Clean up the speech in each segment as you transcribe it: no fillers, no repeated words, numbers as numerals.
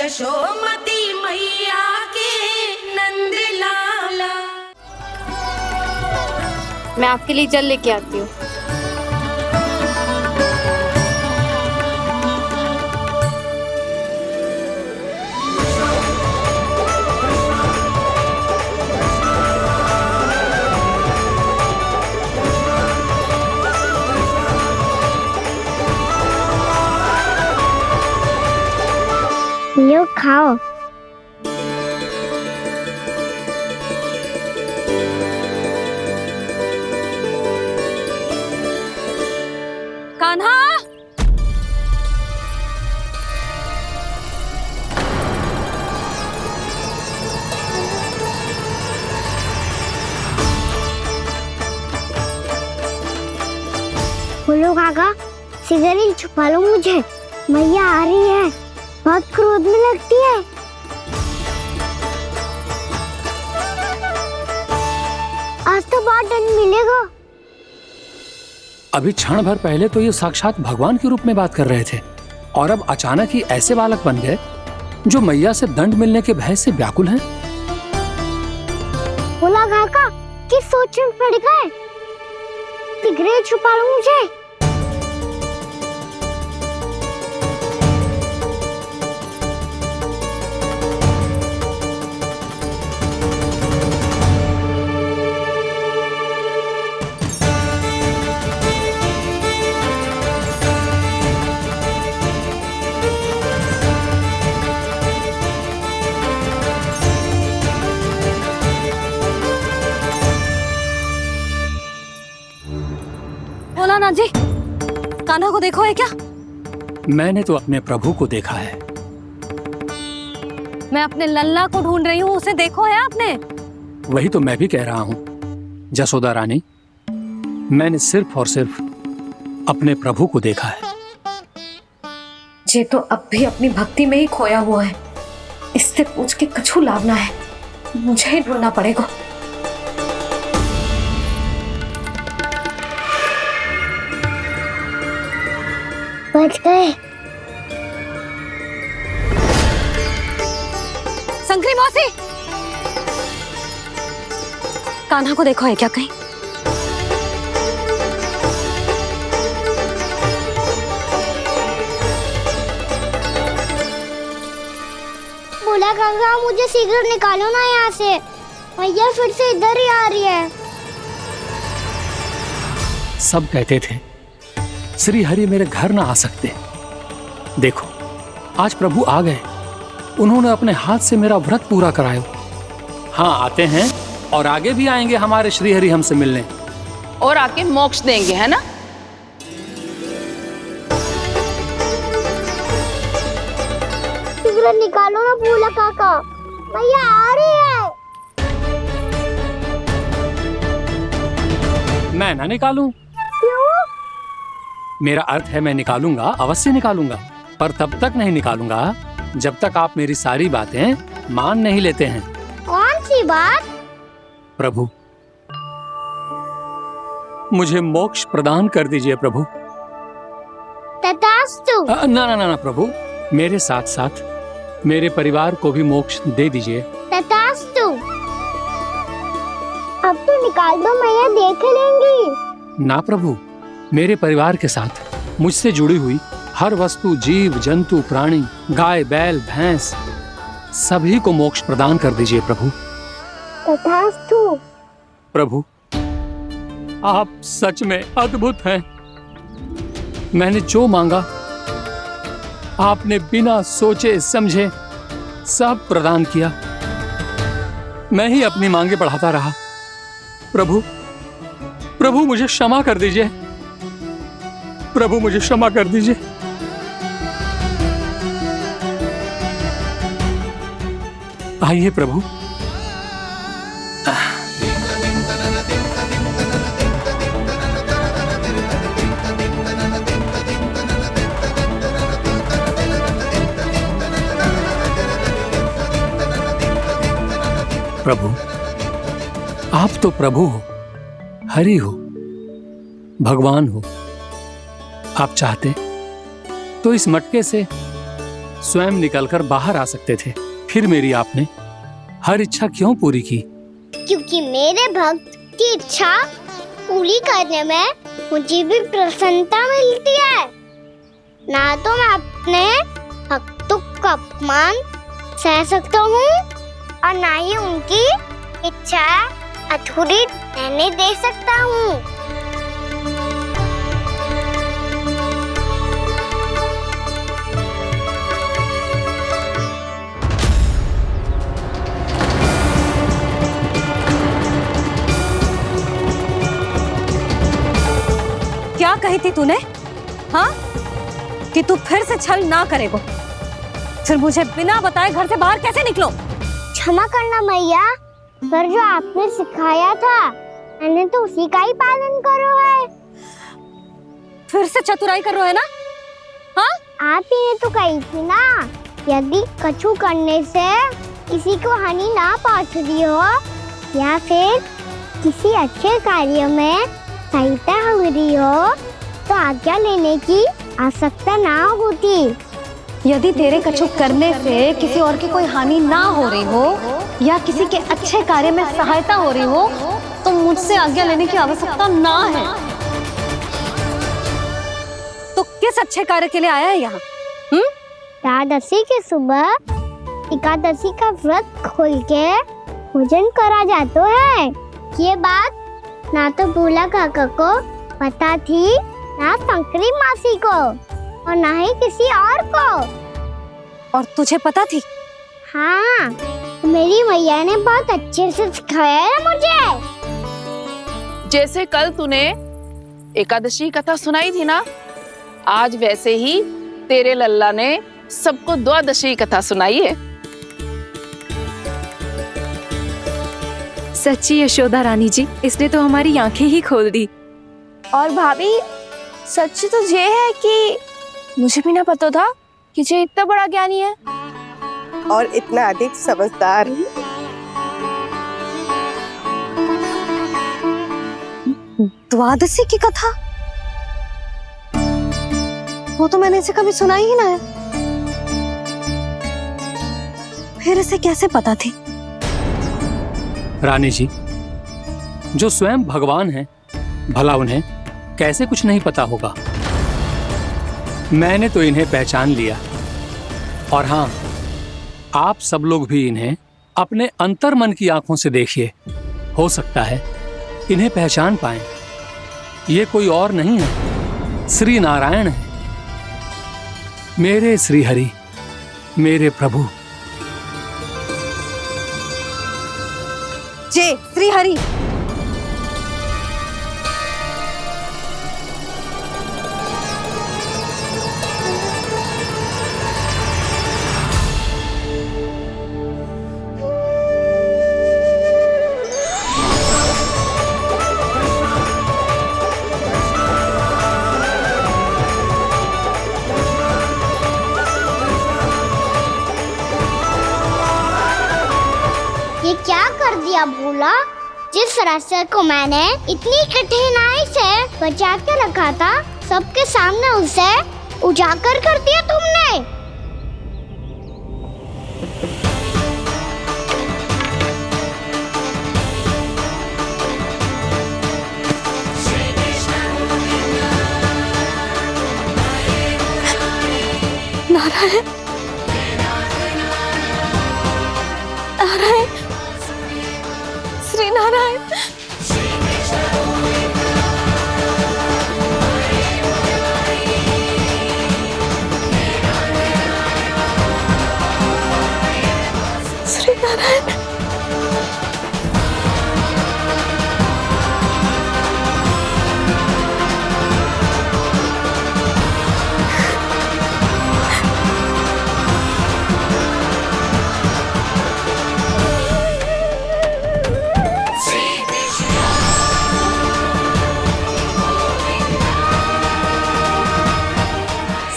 यशोमती मैया के नंद लाला। मैं आपके लिए जल लेके आती हूँ। यो खाओ। कान्हा, बोलो काका, सिगरेट छुपा लो मुझे, मैया आ रही है, बहुत क्रोध में लगती है। आज तो बहुत दंड मिलेगा। अभी क्षण भर पहले तो ये साक्षात भगवान के रूप में बात कर रहे थे और अब अचानक ही ऐसे बालक बन गए जो मैया से दंड मिलने के भय से व्याकुल हैं। बोला काका, किस सोच में पड़ गए? सिगरेट छुपा लो मुझे। बोला ना जी, कान्हा को देखो है क्या? मैंने तो अपने प्रभु को देखा है। मैं अपने लल्ला को ढूंढ रही हूँ, उसे देखो है आपने? वही तो मैं भी कह रहा हूँ जसोदा रानी, मैंने सिर्फ और सिर्फ अपने प्रभु को देखा है। ये तो अब भी अपनी भक्ति में ही खोया हुआ है, इससे पूछ के कछु लाभ ना है, मुझे ही ढूंढना पड़ेगा। बच गए। शंकरी मौसी, कान्हा को देखो है क्या कहीं? बोला काका, मुझे सिगरेट निकालो ना यहाँ से, मैया फिर से इधर ही आ रही है। सब कहते थे श्री हरि मेरे घर ना आ सकते। देखो आज प्रभु आ गए, उन्होंने अपने हाथ से मेरा व्रत पूरा कराया। हाँ आते हैं और आगे भी आएंगे हमारे श्री हरि हमसे मिलने और आके मोक्ष देंगे, है ना? सिगरेट निकालो ना बोला काका, मैया आ रही है। मैं ना निकालूं? क्यों? मेरा अर्थ है मैं निकालूंगा, अवश्य निकालूंगा, पर तब तक नहीं निकालूंगा जब तक आप मेरी सारी बातें मान नहीं लेते हैं। कौन सी बात? प्रभु, मुझे मोक्ष प्रदान कर दीजिए प्रभु। तथास्तु। ना ना ना ना प्रभु, मेरे साथ साथ मेरे परिवार को भी मोक्ष दे दीजिए। तथास्तु। अब तो निकाल दो, मैया देख लेंगी। ना प्रभु, मेरे परिवार के साथ मुझसे जुड़ी हुई हर वस्तु, जीव जंतु, प्राणी, गाय बैल भैंस, सभी को मोक्ष प्रदान कर दीजिए प्रभु। तथास्तु। प्रभु, आप सच में अद्भुत हैं। मैंने जो मांगा आपने बिना सोचे समझे सब प्रदान किया। मैं ही अपनी मांगे बढ़ाता रहा। प्रभु, प्रभु मुझे क्षमा कर दीजिए। प्रभु मुझे क्षमा कर दीजिए। आइए प्रभु। प्रभु, आप तो प्रभु हो, हरि हो, भगवान हो। आप चाहते तो इस मटके से स्वयं निकलकर बाहर आ सकते थे, फिर मेरी आपने हर इच्छा क्यों पूरी की? क्योंकि मेरे भक्त की इच्छा पूरी करने में मुझे भी प्रसन्नता मिलती है। ना तो मैं अपने भक्तों का अपमान सह सकता हूँ और ना ही उनकी इच्छा अधूरी रहने दे सकता हूँ। क्या कही थी तूने? हाँ, कि तू फिर से छल ना करेगा। फिर मुझे बिना बताए घर से बाहर कैसे निकलो? क्षमा करना मैया, पर जो आपने सिखाया था मैंने तो उसी का ही पालन करो है। फिर से चतुराई कर रहे हो है ना? हाँ, आप ही ने तो कही थी ना, यदि कछु करने से किसी को हानि ना पहुंच रही हो या फिर किसी अच्छे कार्य में सहायता हो रही हो तो आज्ञा लेने की आवश्यकता ना होती। यदि तेरे कछु करने से किसी और की कोई हानि ना हो रही हो या किसी के अच्छे कार्य में सहायता हो रही हो तो मुझसे आज्ञा लेने की आवश्यकता ना है। तो किस अच्छे कार्य के लिए आया है यहाँ? एकादशी के सुबह एकादशी का व्रत खोल के भोजन करा जाता है। ये बात ना तो भोला काका को पता थी, ना शंकरी मासी को और ना ही किसी और को। और तुझे पता थी? हाँ, मेरी मैया ने बहुत अच्छे से सिखाया है मुझे। जैसे कल तूने एकादशी कथा सुनाई थी ना, आज वैसे ही तेरे लल्ला ने सबको द्वादशी कथा सुनाई है। सच्ची यशोदा रानी जी, इसने तो हमारी आंखें ही खोल दी। और भाभी, सच तो ये है कि मुझे भी ना पता था कि ये इतना बड़ा ज्ञानी है और इतना अधिक समझदार। द्वादशी की कथा? वो तो मैंने इसे कभी सुना ही ना है। फिर इसे कैसे पता थी? रानी जी, जो स्वयं भगवान हैं, भला उन्हें कैसे कुछ नहीं पता होगा? मैंने तो इन्हें पहचान लिया। और हाँ, आप सब लोग भी इन्हें अपने अंतर्मन की आंखों से देखिए, हो सकता है इन्हें पहचान पाएं। ये कोई और नहीं है, श्री नारायण है, मेरे श्री हरि, मेरे प्रभु। जय श्री हरि। ये क्या कर दिया भोला? जिस रास्ते को मैंने इतनी कठिनाई से बचा के रखा था, सबके सामने उसे उजागर कर दिया तुमने। नारायण, नारायण, श्री नारायण। श्री नारायण।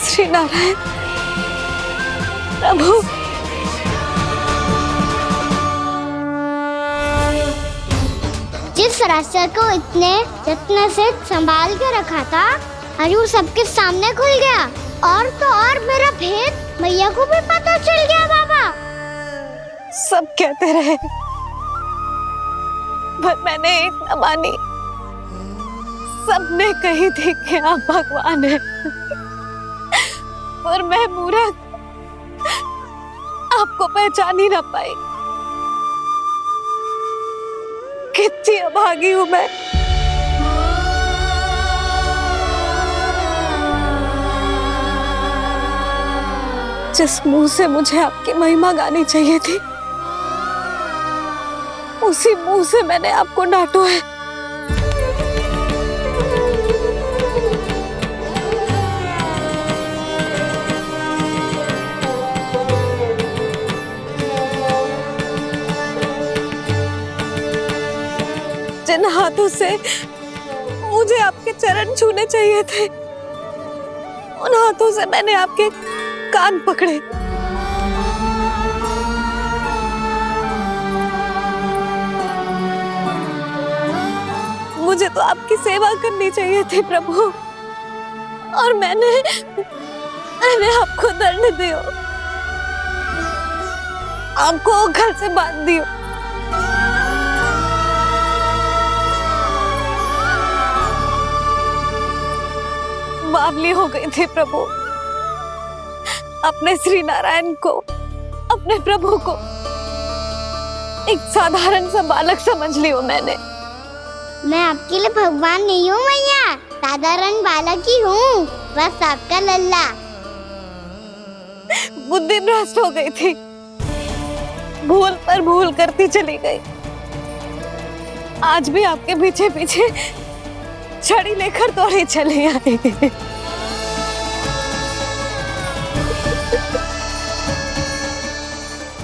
श्री नारायण प्रभु। जिस रास्ते को इतने यत्न से संभाल के रखा था, आज वो सबके सामने खुल गया। और तो और मेरा भेद मैया को भी पता चल गया बाबा? सब कहते रहे, पर मैंने एक न मानी। सबने कही थी कि आप भगवान हैं, पर मैं मूर्ख आपको पहचान ही ना पाई। कितनी अभागी हूं मैं। जिस मुंह से मुझे आपकी महिमा गानी चाहिए थी, उसी मुंह से मैंने आपको डांटा है। जिन हाथों से मुझे आपके चरण छूने चाहिए थे, उन हाथों से मैंने आपके कान पकड़े। मुझे तो आपकी सेवा करनी चाहिए थी प्रभु, और मैंने आपको दंड दियो, आपको घर से बांध दियो। बावली हो गई थी प्रभु। अपने श्री नारायण को, अपने प्रभु को एक साधारण सा बालक समझ लियो मैंने। मैं आपके लिए भगवान नहीं हूँ मैया, साधारण बालक ही हूँ, बस आपका लल्ला। बुद्धि भ्रष्ट हो गई थी, भूल पर भूल करती चली गई। आज भी आपके पीछे पीछे छड़ी लेकर दौड़ी चली आई।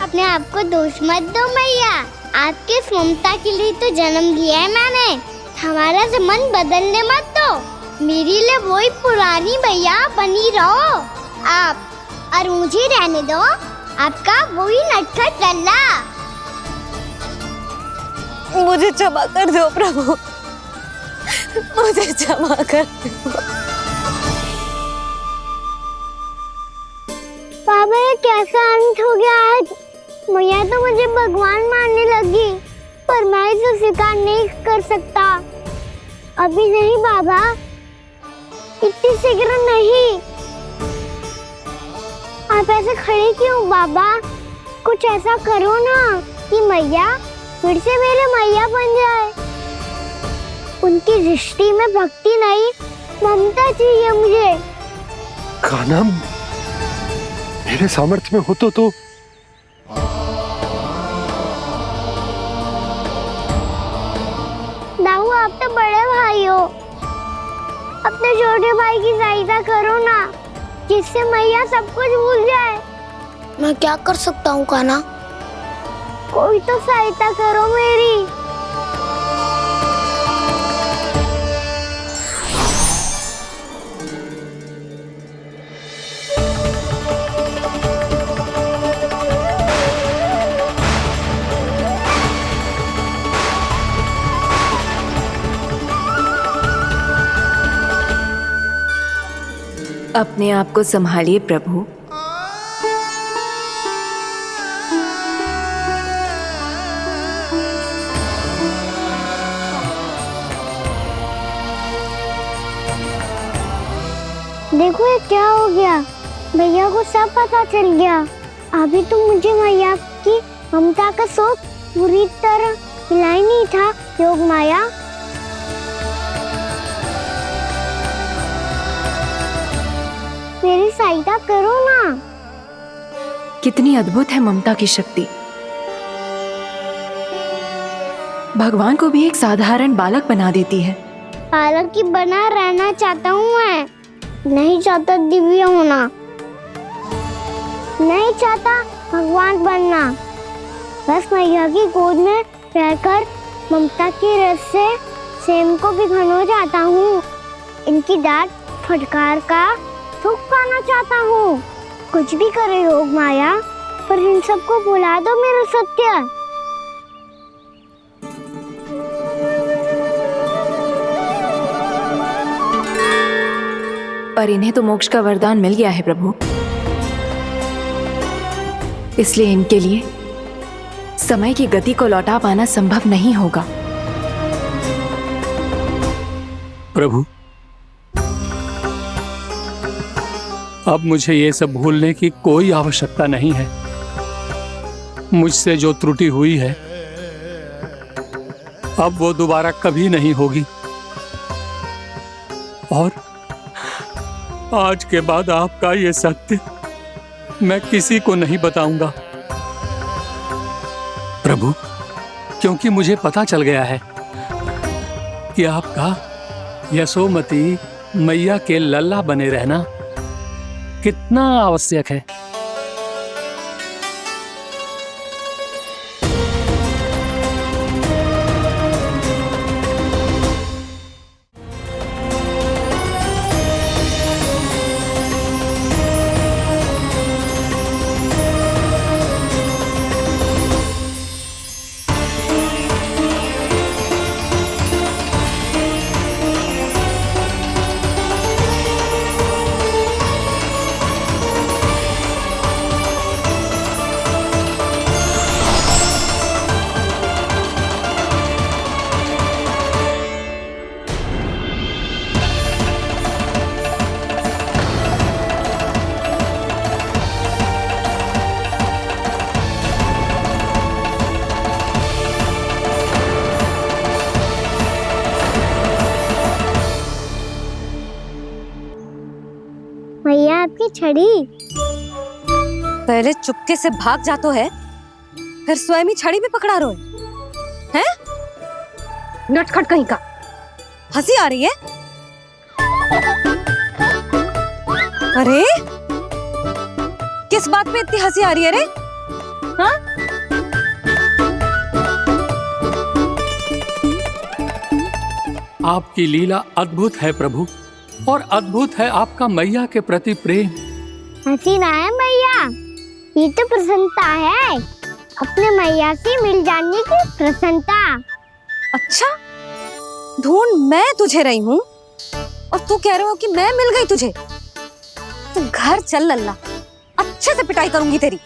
अपने आप को दोष मत दो मैया, आपके ममता के लिए तो जन्म लिया है मैंने। हमारा से मन बदलने मत दो, मेरे लिए वही पुरानी भैया बनी रहो आप, और मुझे रहने दो आपका वही नटखट लल्ला। मुझे क्षमा कर दो प्रभु, मुझे क्षमा कर दो। बाबा ये कैसा अंत हो गया आज? मैया तो मुझे भगवान मानने लगी, पर मैं इसे स्वीकार नहीं कर सकता। अभी नहीं बाबा, इतनी शीघ्र नहीं। आप ऐसे खड़े क्यों बाबा? कुछ ऐसा करो ना कि मैया फिर से मेरे मैया बन जाए। उनकी दृष्टि में भक्ति नहीं, ममता चाहिए मुझे। कान्हा, मेरे सामर्थ्य में हो तो दाऊ, आप तो बड़े भाई हो, अपने छोटे भाई की सहायता करो ना, जिससे मैया सब कुछ भूल जाए। मैं क्या कर सकता हूँ कान्हा? कोई तो सहायता करो मेरी। अपने आप को संभालिए प्रभु। देखो ये क्या हो गया, भैया को सब पता चल गया। अभी तो मुझे मैया की ममता का शौक पूरी तरह मिला ही नहीं था। योग माया, मेरी सहायता करो ना। कितनी अद्भुत है ममता की शक्ति। भगवान को भी एक साधारण बालक बना देती है। बालक की बना रहना चाहता हूँ मैं, नहीं चाहता दिव्य होना, नहीं चाहता भगवान बनना। बस मैया की गोद में रहकर ममता की रस से सेम को भी घनो चाहता हूँ। इनकी डांट फटकार का सुख पाना चाहता हूँ। कुछ भी करे योग माया, पर इन सबको भुला दो मेरा सत्य। पर इन्हें तो मोक्ष का वरदान मिल गया है प्रभु। इसलिए इनके लिए समय की गति को लौटा पाना संभव नहीं होगा। प्रभु, अब मुझे ये सब भूलने की कोई आवश्यकता नहीं है। मुझसे जो त्रुटि हुई है अब वो दोबारा कभी नहीं होगी, और आज के बाद आपका ये सत्य मैं किसी को नहीं बताऊंगा प्रभु, क्योंकि मुझे पता चल गया है कि आपका यशोमती मैया के लल्ला बने रहना कितना आवश्यक है। भैया आपकी छड़ी। पहले चुपके से भाग जा तो है, फिर स्वयं ही छड़ी भी पकड़ा रोए हैं? नटखट कहीं का। हंसी आ रही है? अरे किस बात पे इतनी हंसी आ रही है रे? हाँ? आपकी लीला अद्भुत है प्रभु, और अद्भुत है आपका मैया के प्रति प्रेम। हंसी ना है मैया, ये तो प्रसन्नता है, अपने मैया से मिल जाने की प्रसन्नता। अच्छा, ढूंढ मैं तुझे रही हूँ और तू कह रहे हो कि मैं मिल गई तुझे। तू घर चल लल्ला, अच्छे से पिटाई करूंगी तेरी।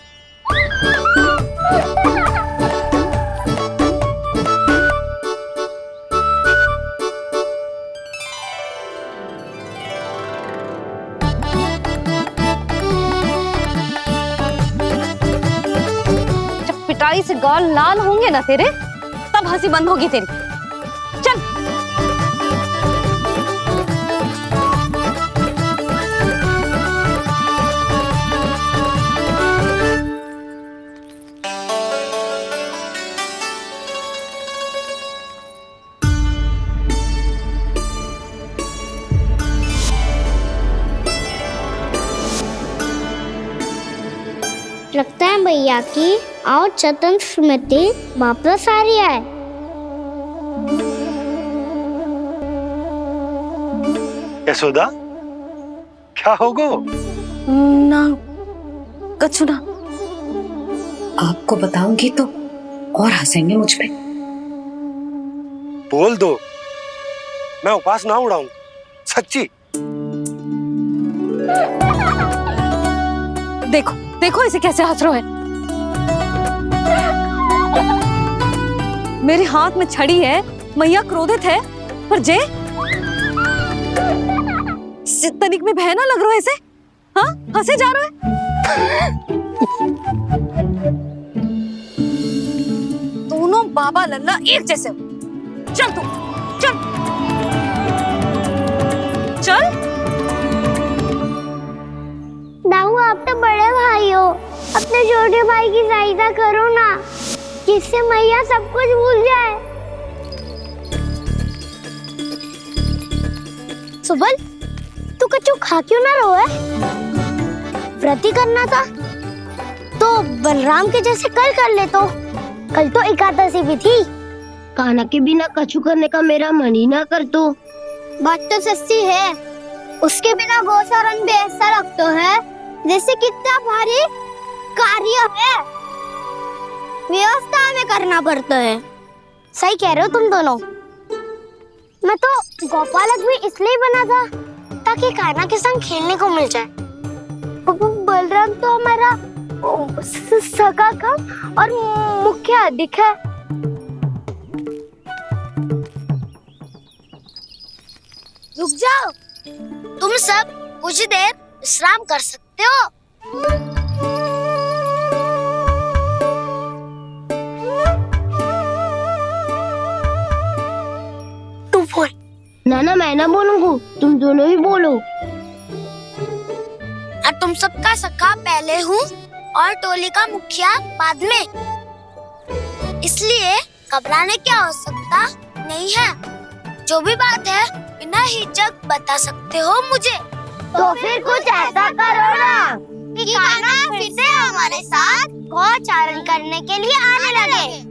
पिटाई से गाल लाल होंगे ना तेरे, तब हंसी बंद होगी तेरी। चल। लगता है भैया की और चतन स्मृति वापस आ रही है। यशोदा, क्या होगो? ना कछु ना। आपको बताऊंगी तो और हंसेंगे मुझ पे। बोल दो, मैं उपवास ना उड़ाऊं, सच्ची। देखो देखो इसे कैसे हंस रहा है। मेरे हाथ में छड़ी है, मैया क्रोधित है, पर जे तनिक में बहना लग रहा है इसे। हाँ, हंसे जा रहा है। दोनों बाबा लल्ला एक जैसे हो। चल तू, चल चल। दाऊ, आप तो बड़े भाई हो, अपने छोटे भाई की सहायता करो ना, जिससे मैया सब कुछ भूल जाए। सुबल, तू कच्चू खा क्यों ना रोए? व्रत ही करना था तो बलराम के जैसे कल कर ले। तो कल तो एकादशी भी थी। कान्हा के बिना कछु करने का मेरा मन ही ना कर। तो बात तो सच्ची है, उसके बिना गोचारण भी ऐसा लगता है जैसे कितना भारी कार्य है, व्यवस्था में करना पड़ता है। सही कह रहे हो तुम दोनों। मैं तो गोपालक भी इसलिए बना था ताकि कान्हा के संग खेलने को मिल जाए। बलराम तो हमारा सका कम और मुख्य अधिक है। रुक जाओ, तुम सब कुछ देर विश्राम कर सकते हो। तू बोल। ना मैं ना बोलूंगा, तुम दोनों ही बोलो। तुम सबका सखा पहले हूँ और टोली का मुखिया बाद में, इसलिए घबराने की आवश्यकता नहीं है। जो भी बात है बिना हिचक बता सकते हो मुझे। तो फिर कुछ ऐसा करो ना कि कान्हा फिर से हमारे साथ गोचारण करने के लिए आने लगे।